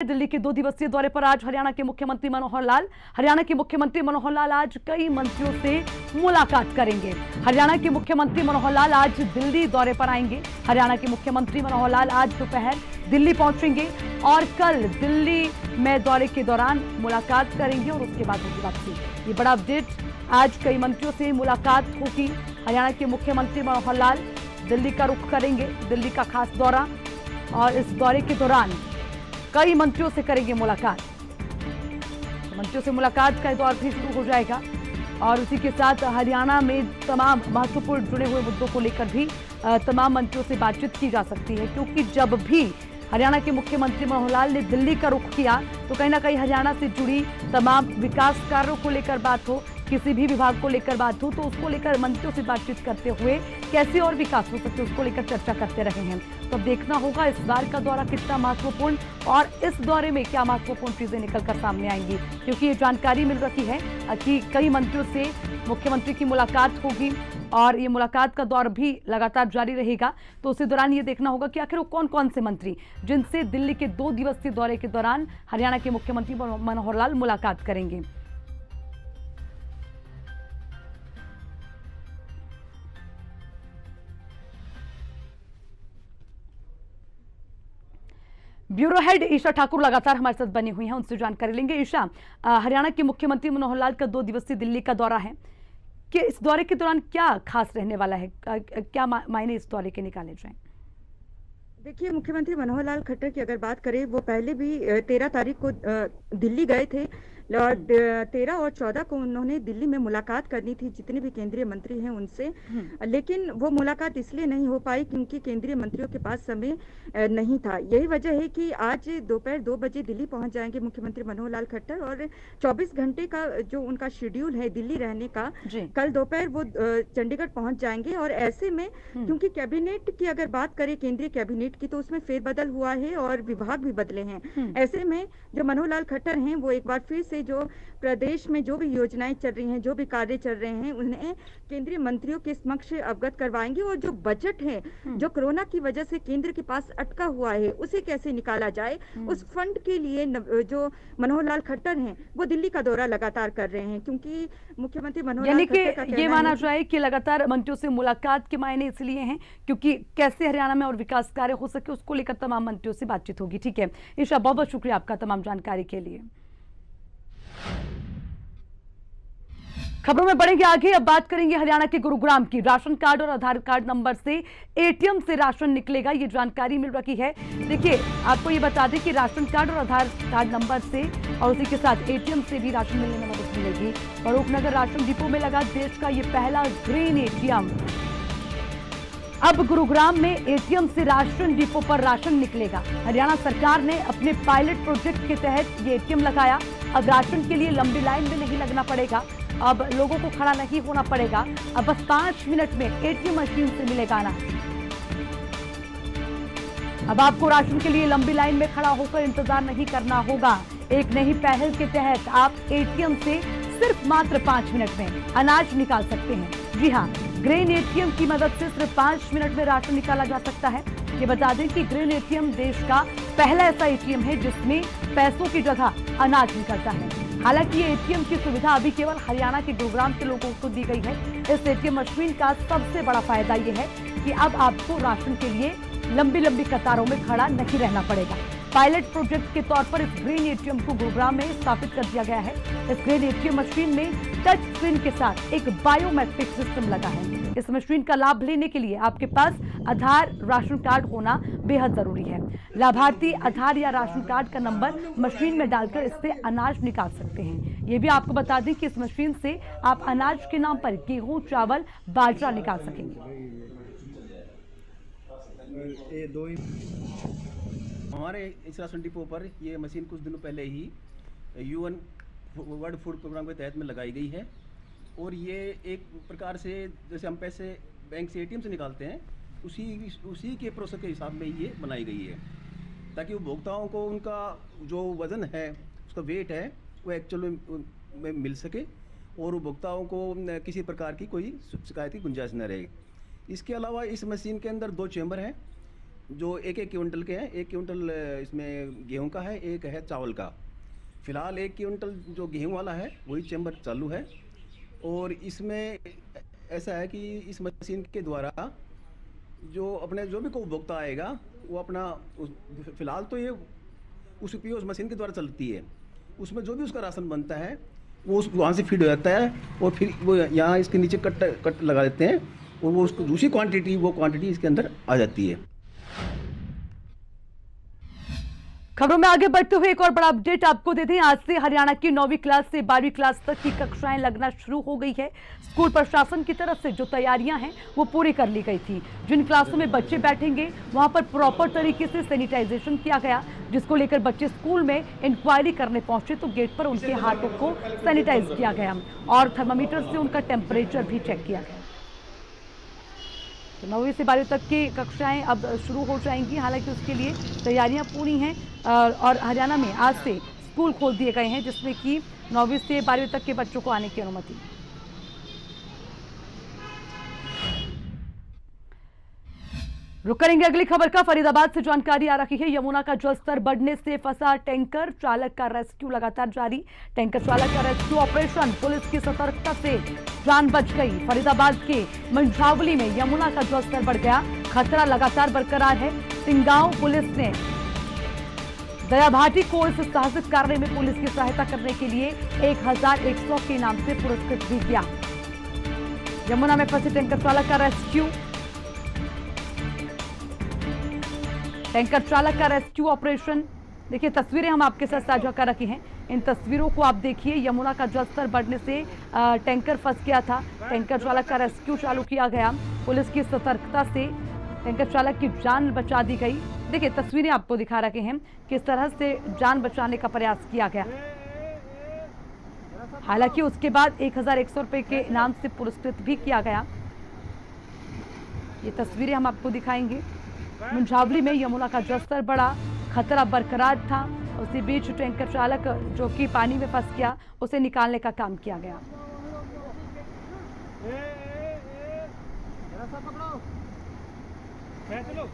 दिल्ली के 2 दिवसीय दौरे पर आज हरियाणा के मुख्यमंत्री मनोहर लाल। हरियाणा के मुख्यमंत्री मनोहर लाल आज कई मंत्रियों से मुलाकात करेंगे। हरियाणा के मुख्यमंत्री मनोहर लाल आज दिल्ली दौरे पर आएंगे। हरियाणा के मुख्यमंत्री मनोहर लाल आज दोपहर दिल्ली पहुंचेंगे और कल दिल्ली में दौरे के दौरान मुलाकात करेंगे और उसके बाद होगी वापसी। ये बड़ा अपडेट, आज कई मंत्रियों से मुलाकात होगी। हरियाणा के मुख्यमंत्री मनोहर लाल दिल्ली का रुख करेंगे, दिल्ली का खास दौरा, और इस दौरे के दौरान कई मंत्रियों से करेंगे मुलाकात। मंत्रियों से मुलाकात का दौर भी शुरू हो जाएगा और उसी के साथ हरियाणा में तमाम महत्वपूर्ण जुड़े हुए मुद्दों को लेकर भी तमाम मंत्रियों से बातचीत की जा सकती है, क्योंकि जब भी हरियाणा के मुख्यमंत्री मनोहर लाल ने दिल्ली का रुख किया तो कहीं ना कहीं हरियाणा से जुड़ी तमाम विकास कार्यों को लेकर बात हो, किसी भी विभाग को लेकर बात हो, तो उसको लेकर मंत्रियों से बातचीत करते हुए कैसे और विकास हो सकते उसको लेकर चर्चा करते रहे हैं। तो अब देखना होगा इस बार का दौरा कितना महत्वपूर्ण और इस दौरे में क्या महत्वपूर्ण चीजें निकलकर सामने आएंगी, क्योंकि ये जानकारी मिल रही है कि कई मंत्रियों से मुख्यमंत्री की मुलाकात होगी और ये मुलाकात का दौर भी लगातार जारी रहेगा। तो उसी दौरान ये देखना होगा कि आखिर वो कौन कौन से मंत्री जिनसे दिल्ली के 2 दिवसीय दौरे के दौरान हरियाणा के मुख्यमंत्री मनोहर लाल मुलाकात करेंगे। ब्यूरो हेड ईशा ठाकुर लगातार हमारे साथ बनी हुई हैं, उनसे जानकारी लेंगे। ईशा, हरियाणा के मुख्यमंत्री मनोहर लाल का 2 दिवसीय दिल्ली का दौरा है कि इस दौरे के दौरान क्या खास रहने वाला है, क्या मायने इस दौरे के निकाले जाएं? देखिए, मुख्यमंत्री मनोहर लाल खट्टर की अगर बात करें, वो पहले भी 13 तारीख को दिल्ली गए थे और 13 और 14 को उन्होंने दिल्ली में मुलाकात करनी थी जितने भी केंद्रीय मंत्री हैं उनसे, लेकिन वो मुलाकात इसलिए नहीं हो पाई क्योंकि केंद्रीय मंत्रियों के पास समय नहीं था। यही वजह है कि आज दोपहर 2 बजे दिल्ली पहुंच जाएंगे मुख्यमंत्री मनोहर लाल खट्टर और 24 घंटे का जो उनका शेड्यूल है दिल्ली रहने का, कल दोपहर वो चंडीगढ़ पहुंच जाएंगे। और ऐसे में क्योंकि कैबिनेट की अगर बात करें, केंद्रीय कैबिनेट की, तो उसमें फेरबदल हुआ है और विभाग भी बदले हैं। ऐसे में जो मनोहर लाल खट्टर हैं वो एक बार फिर से जो प्रदेश में जो भी योजनाएं चल रही हैं, जो भी कार्य चल रहे हैं, उन्हें केंद्रीय मंत्रियों के समक्ष अवगत करवाएंगे और जो बजट है जो कोरोना की वजह से केंद्र के पास अटका हुआ है उसे कैसे निकाला जाए, उस फंड के लिए जो मनोहर लाल खट्टर हैं वो दिल्ली का दौरा लगातार कर रहे हैं। क्योंकि मुख्यमंत्री मनोहर लाल खट्टर का ये माना जाए कि लगातार मंत्रियों से मुलाकात के मायने इसलिए हैं क्योंकि कैसे हरियाणा में और विकास कार्य हो सके उसको लेकर तमाम मंत्रियों से बातचीत होगी। ठीक है ईशा, बहुत बहुत शुक्रिया आपका तमाम जानकारी के लिए। खबरों में बढ़ेंगे आगे, अब बात करेंगे हरियाणा के गुरुग्राम की। राशन कार्ड और आधार कार्ड नंबर से एटीएम से राशन निकलेगा, ये जानकारी मिल रही है। देखिए, आपको ये बता दें कि राशन कार्ड और आधार कार्ड नंबर से और उसी के साथ एटीएम से भी राशन मिलने में मदद मिलेगी। फरूखनगर राशन डिपो में लगा देश का ये पहला ग्रीन एटीएम। अब गुरुग्राम में एटीएम से राशन डिपो पर राशन निकलेगा। हरियाणा सरकार ने अपने पायलट प्रोजेक्ट के तहत ये एटीएम लगाया। अब राशन के लिए लंबी लाइन में नहीं लगना पड़ेगा, अब लोगों को खड़ा नहीं होना पड़ेगा, अब बस 5 मिनट में एटीएम मशीन से मिलेगा अनाज। अब आपको राशन के लिए लंबी लाइन में खड़ा होकर इंतजार नहीं करना होगा। एक नई पहल के तहत आप एटीएम से सिर्फ मात्र 5 मिनट में अनाज निकाल सकते हैं। जी हाँ, ग्रेन एटीएम की मदद से सिर्फ 5 मिनट में राशन निकाला जा सकता है। ये बता दें कि ग्रेन एटीएम देश का पहला ऐसा एटीएम है जिसमें पैसों की जगह अनाज निकलता है। हालांकि ये एटीएम की सुविधा अभी केवल हरियाणा के गुरुग्राम के लोगों को दी गई है। इस एटीएम मशीन का सबसे बड़ा फायदा ये है कि अब आपको राशन के लिए लंबी लंबी कतारों में खड़ा नहीं रहना पड़ेगा। पायलट प्रोजेक्ट के तौर पर इस ग्रीन एटीएम को गुरुग्राम में स्थापित कर दिया गया है। इस ग्रीन एटीएम मशीन में टच स्क्रीन के साथ एक बायोमेट्रिक सिस्टम लगा है। इस मशीन का लाभ लेने के लिए आपके पास आधार राशन कार्ड होना बेहद जरूरी है। लाभार्थी आधार या राशन कार्ड का नंबर मशीन में डालकर इससे अनाज निकाल सकते हैं। ये भी आपको बता दें कि इस मशीन से आप अनाज के नाम पर गेहूं, चावल, बाजरा निकाल सकेंगे। हमारे इस राशन डिपो पर ये मशीन कुछ दिनों पहले ही UN वर्ल्ड फूड प्रोग्राम के तहत में लगाई गई है और ये एक प्रकार से जैसे हम पैसे बैंक से एटीएम से निकालते हैं उसी के प्रोसेस के हिसाब में ये बनाई गई है, ताकि उपभोक्ताओं को उनका जो वज़न है, उसका वेट है, वो एक्चुअल में मिल सके और उपभोक्ताओं को किसी प्रकार की कोई शिकायत की गुंजाइश न रहे। इसके अलावा इस मशीन के अंदर 2 चैम्बर हैं जो एक एक क्विंटल के हैं। 1 क्विंटल इसमें गेहूं का है, एक है चावल का। फिलहाल 1 क्विंटल जो गेहूं वाला है वही चैम्बर चालू है। और इसमें ऐसा है कि इस मशीन के द्वारा जो भी कोई उपभोक्ता आएगा वो अपना फिलहाल तो ये उस मशीन के द्वारा चलती है। उसमें जो भी उसका राशन बनता है वो वहाँ से फीड हो जाता है और फिर वो यहाँ इसके नीचे कट लगा देते हैं और वो उसको दूसरी क्वांटिटी इसके अंदर आ जाती है। खबरों में आगे बढ़ते हुए एक और बड़ा अपडेट आपको दे दें। आज से हरियाणा की 9वीं क्लास से 12वीं क्लास तक की कक्षाएं लगना शुरू हो गई है। स्कूल प्रशासन की तरफ से जो तैयारियां हैं वो पूरी कर ली गई थी। जिन क्लासों में बच्चे बैठेंगे वहां पर प्रॉपर तरीके से सैनिटाइजेशन किया गया, जिसको लेकर बच्चे स्कूल में इंक्वायरी करने पहुंचे तो गेट पर उनके हाथों को सैनिटाइज किया गया और थर्मामीटर से उनका टेम्परेचर भी चेक किया गया। तो 9वीं से 12वीं तक की कक्षाएं अब शुरू हो जाएंगी। हालांकि उसके लिए तैयारियां पूरी हैं और हरियाणा में आज से स्कूल खोल दिए गए हैं, जिसमें कि 9वीं से 12वीं तक के बच्चों को आने की अनुमति। रुक करेंगे अगली खबर का। फरीदाबाद से जानकारी आ रही है, यमुना का जलस्तर बढ़ने से फंसा टैंकर चालक का रेस्क्यू लगातार जारी। टैंकर चालक का रेस्क्यू ऑपरेशन, पुलिस की सतर्कता से जान बच गई। फरीदाबाद के मंझावली में यमुना का जलस्तर बढ़ गया, खतरा लगातार बरकरार है। सिंगांव पुलिस ने दया भाटी को इस साहसिक कार्य में पुलिस की सहायता करने के लिए 1100 के इनाम से पुरस्कृत भी किया। यमुना में फंसे टैंकर चालक का रेस्क्यू, टैंकर चालक का रेस्क्यू ऑपरेशन। देखिए तस्वीरें हम आपके साथ साझा कर रखी हैं, इन तस्वीरों को आप देखिए। यमुना का जलस्तर बढ़ने से टैंकर फंस गया था, टैंकर चालक का रेस्क्यू चालू किया गया। पुलिस की सतर्कता से टैंकर चालक की जान बचा दी गई। देखिए तस्वीरें आपको दिखा रखे हैं किस तरह से जान बचाने का प्रयास किया गया। हालांकि उसके बाद 1100 रुपए के इनाम से पुरस्कृत भी किया गया। ये तस्वीरें हम आपको दिखाएंगे। मंझावली में यमुना का जलस्तर बढ़ा, खतरा बरकरार था। उसी बीच टैंकर चालक जो कि पानी में फंस गया, उसे निकालने का काम किया गया। चलो